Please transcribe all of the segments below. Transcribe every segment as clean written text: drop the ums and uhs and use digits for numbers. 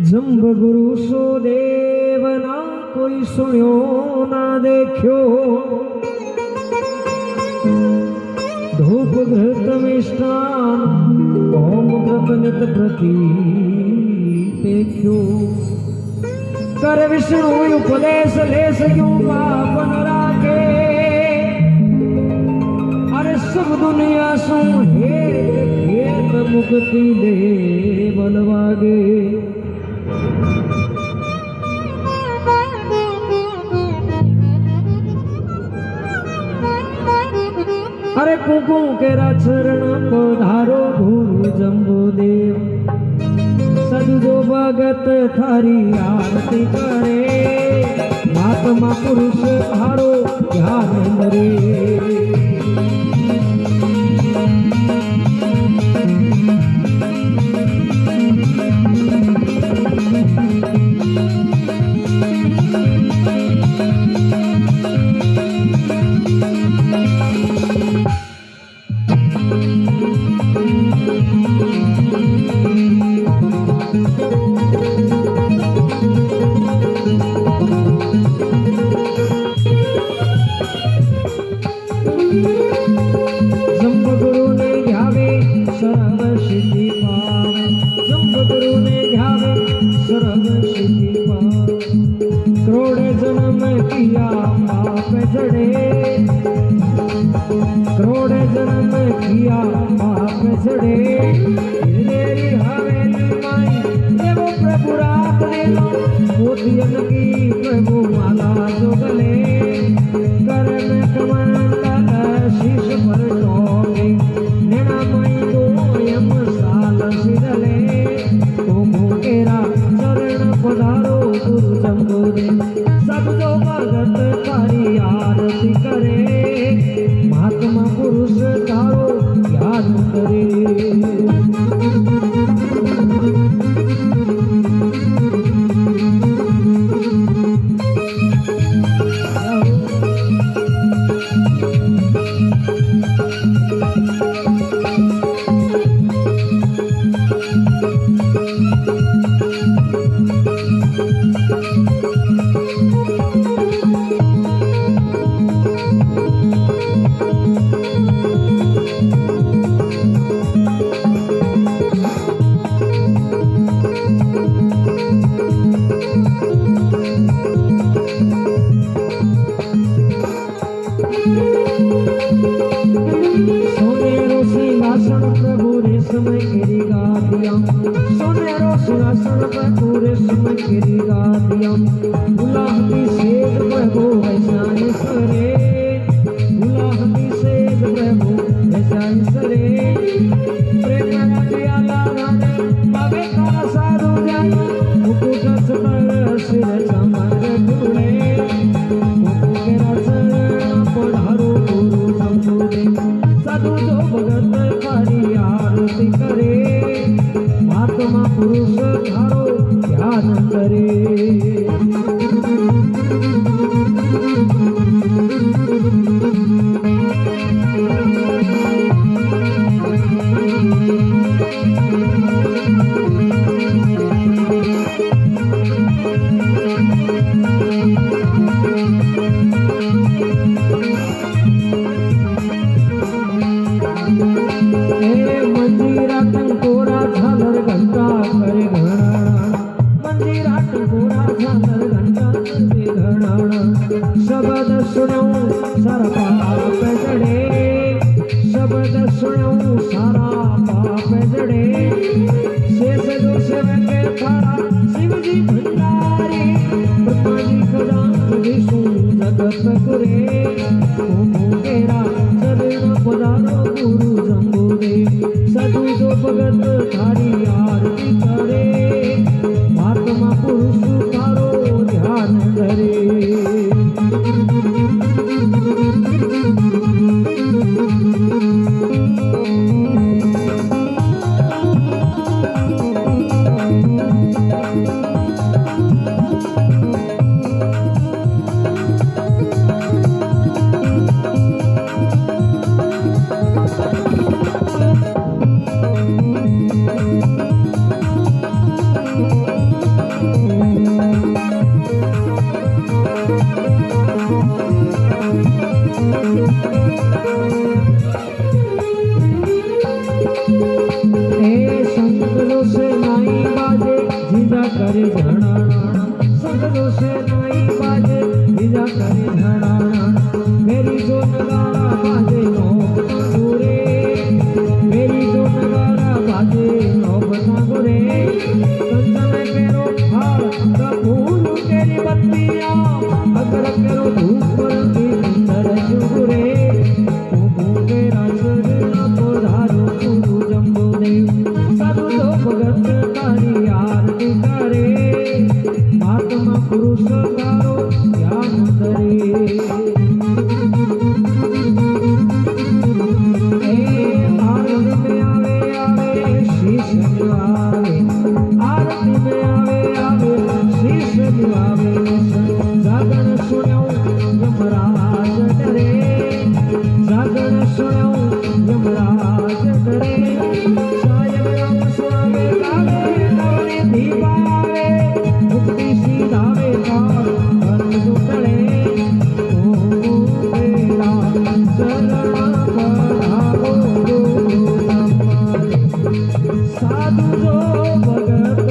जंब गुरु सो देवना कोई सुनियो ना देखो, धूप घृत मिष्टान ओम व्रत नित प्रति देखो, कर विष्णु उपदेश लेस क्यों पापन राखे, अरे सब दुनिया सो हेत मुक्ति दे बलवागे। अरे कुकु केरा चरण पधारो गुरु जम्बूदेव, सदगो भगत थारी आरती करे, महात्मा पुरुष थारो ध्यान धरे। करोड़ जन्म किया पाप चढ़े, तेरी हवेली माई देवो प्रभु रात ने मोतियन की प्रभु माला जो गले, कर में कमंडल शीश पर टोके, नैना माई दो यम साल सिरले, तुमो तेरा चरण पधारो गुरु जम्बूदेव, सब जो भगत तारी आरती करे, महात्मा पुरुष तारो ध्यान करे। सोनेरो सिंहासन पर पूरे समय गिरी गादियां, गुलाबी सेज प्रभु वैसाई सरे, गुलाबी सेज प्रभु वैसाई सरे, प्रेम प्याला राने बाबे तारा साधु जाए, मुकुट पर सिर चमर ढूंढे, मुकुट केरा चरण पधारो गुरु जम्बूदेव, साधु जो भगत तारी आरती करे, महात्मा पुरुष थारो ध्यान करे। मंदिरा टंकोरा झालर घंटा करे घणाणा, मंदिरा टंकोरा झालर घंटा करे घणाणा, शब्द सुनो सारा पाप जड़े, शब्द सुनो सारा पाप जड़े, शेष जो सेवक थारा शिव जी भंडारी, ब्रह्मा जी खजान विष्णु जगत गुरे, तुमो तेरा चरण पधारो गुरु जम्बूदेव, साधु जो भगत थारी आरती करे, महात्मा पुरुष थारो ध्यान धरे। करे झणाना संगलो से नाई बाजे बीजा करे झणाना मेरी जो नगारा बाजे नो गुरे मेरी जो नगारा बाजे नो बना गुरे कंचन केरो हाल कपूर केरी बत्तियां अगर केरो धूप की अंदर जुगुरे के रासना पधारो गुरु जम्बो देव साधु तो भगत तारी आरती करे महात्मा पुरुष कारो ज्ञान करे आरती में आवे आवे शीश निवावे आरती में आवे आवे शीश निवावे जागरण सुनो यमराज डरे जागरण सुनो यमराज डरे सायं राम सुनावे गावे गावे दीपावे मुक्ति सीधावे पार धर्म जुटले ओ तेरा शरण पधारो साधु जो भगत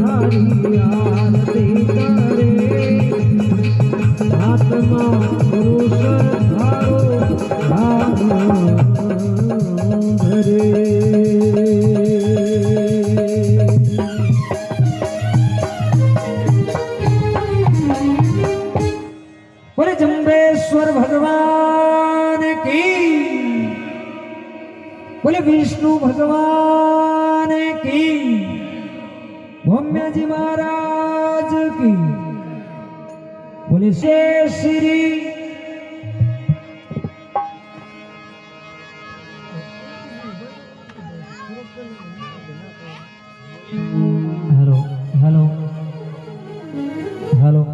थारी आरती करे आत्मा पुरुष धारो बोले जम्बेश्वर भगवान की बोले विष्णु भगवान की भौम्य जी महाराज की बोले जय श्री हेलो हेलो हेलो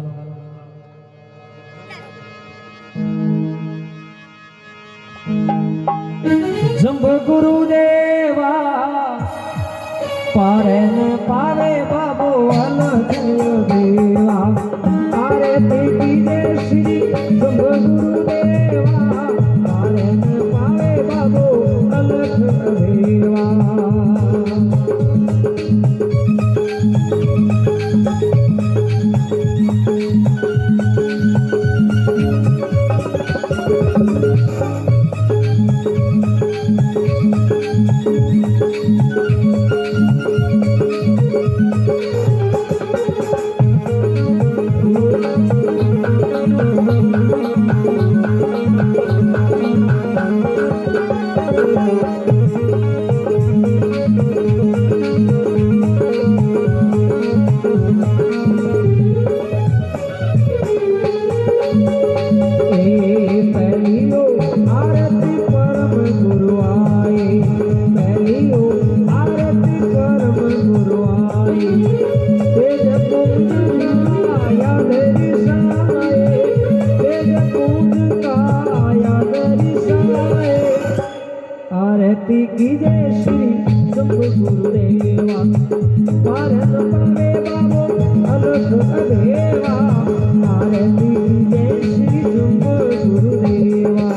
जम्ब गुरुदेवा पारे न पावे बाबो अलग देवा आरती कीजे श्री जम्ब गुरुदेवा पारे न पावे बाबो अलग देवा आरती कीजे श्री जम्ब गुरुदेवा पारन पावे बाबो अलग अदेवा आरती कीजे श्री जम्ब गुरुदेवा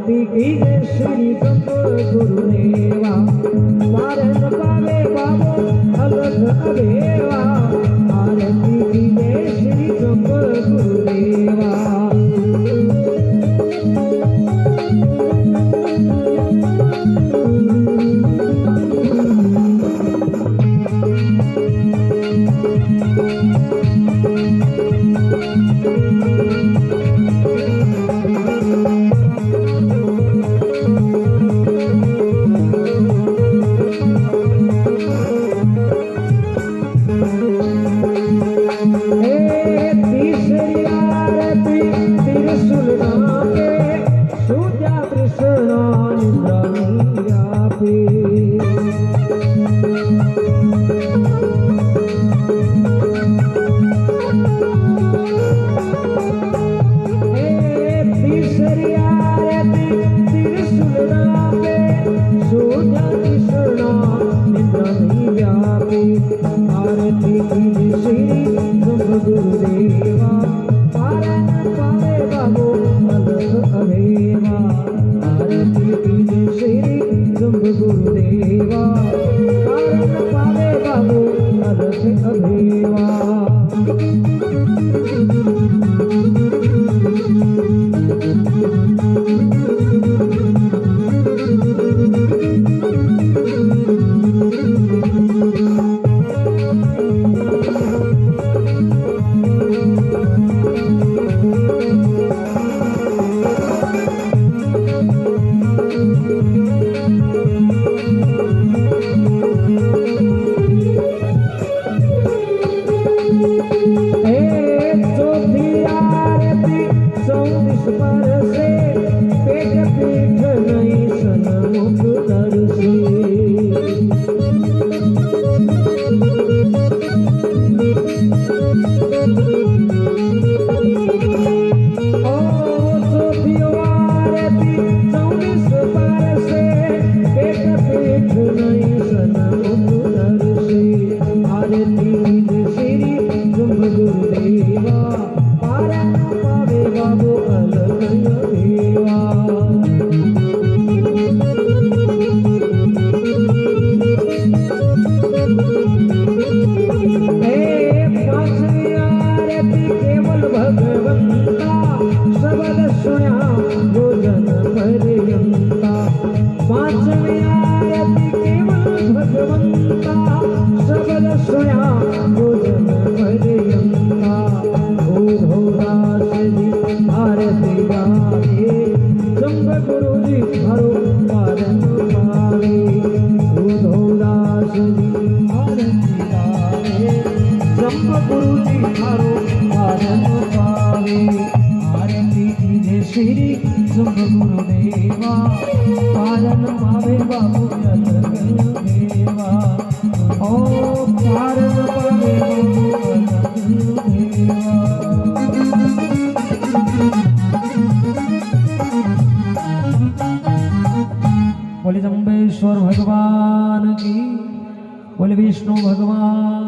श्री जम्ब गुरुदेवा पारन पावे बाबो अलग अदेवा आरती कीजे गुरुदेवा पारण पावे बाबू अलग अभेवा आरती कीजे श्री जम्ब गुरुदेवा पारण पावे बाबू अलग अभेवा श्री जम्ब गुरुदेवा पालन पावे बाबू अलग देवा ओ पालन पावे बाबू अलग देवा। बोले जम्बेश्वर भगवान की, बोले विष्णु भगवान